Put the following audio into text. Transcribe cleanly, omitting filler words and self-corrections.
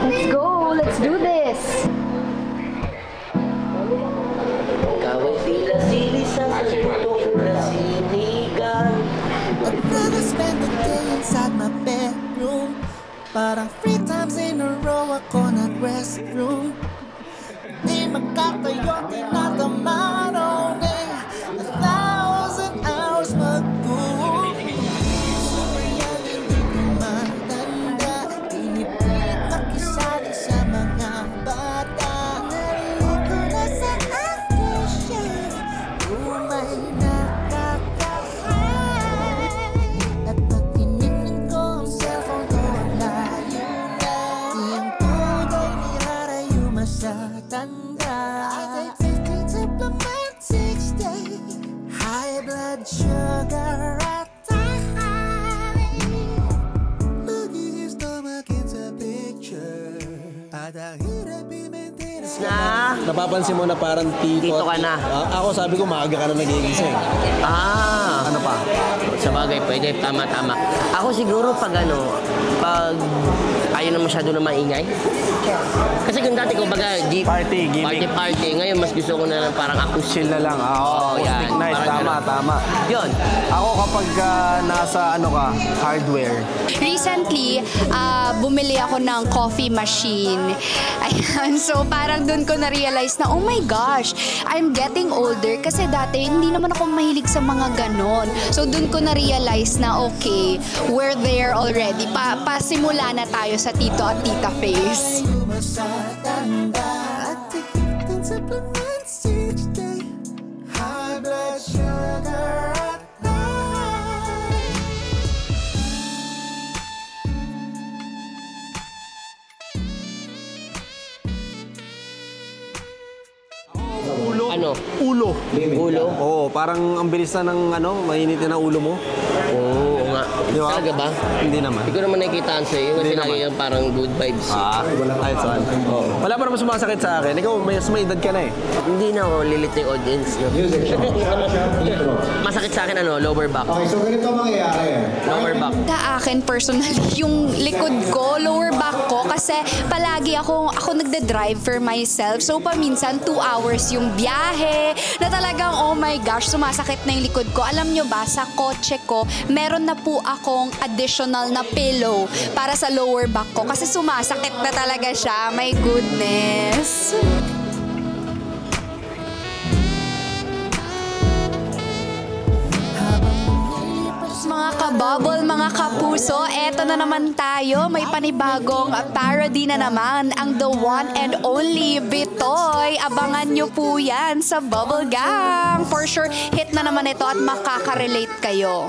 Let's go! Let's do this! Kaway sila-sili sa suntok na sinigang. I'd rather spend the day inside my bedroom. Parang 3 times in a row ako nag-restroom. Di makatayo, tinatamaan eh. 1,000 hours mag-boom. Sobrang hindi ko matanda. Pinipilit makisali sa mga bata. Narinig ko na sa aftershave kung may nakaka-high. At pag tinignan ko ang cellphone ko, ang layo na. Di ang tunay nilarayo masyatanda. I take 15 supplements each day. High blood sugar at high. Magiging stomakin sa picture. At ang hirap i-maintain Na? Napapansin mo na parang tito. Tito ka na. Ako sabi ko maaga ka na nagigising. Ano pa? Sa bagay, pwede. Tama-tama. Ako siguro pag pag ayaw na masyado na maingay. Kasi kung dati ko baga, Party, gimmick. party. Ngayon, mas gusto ko na lang parang acoustic. Chill na lang. Acoustic yan. night. Parang Tama, ganun. tama. Yun. Ako kapag nasa hardware. Recently, bumili ako ng coffee machine. Ayan, so parang doon ko na-realize na, oh my gosh, I'm getting older kasi dati hindi naman ako mahilig sa mga ganon. So doon ko na-realize na okay, we're there already. Pasimula na tayo sa tito at tita phase. masyatanda. I take 15 supplements each day. High blood sugar at night. Ano? Ulo. Ulo? Oo, parang ang bilis na ng mainitin na ulo mo. Oo nga. Di ba? Talaga ba? Hindi naman. Hindi ko naman nakikitaan sa'yo. Kasi Hindi lagi naman. yung parang good vibes. Ayos one. Wala pa naman sumasakit sa akin. Ikaw, may edad ka na eh. Hindi na ako lilit yung audience. No? Masakit sa akin lower back. Okay, so ganito mangyayari. Lower back. Sa akin personally, yung likod ko, lower back ko, kasi palagi ako nagde-drive for myself. So paminsan 2 hours yung biyahe na talagang oh my gosh, sumasakit na yung likod ko. Alam nyo ba, sa kotse ko, meron na po akong additional na pillow para sa lower back ko kasi sumasakit na talaga siya. My goodness. Mga kabubble, mga kapuso, eto na naman tayo. May panibagong parody na naman, ang the one and only Bitoy. Abangan nyo po yan sa Bubble Gang. For sure, hit na naman ito at makaka-relate kayo.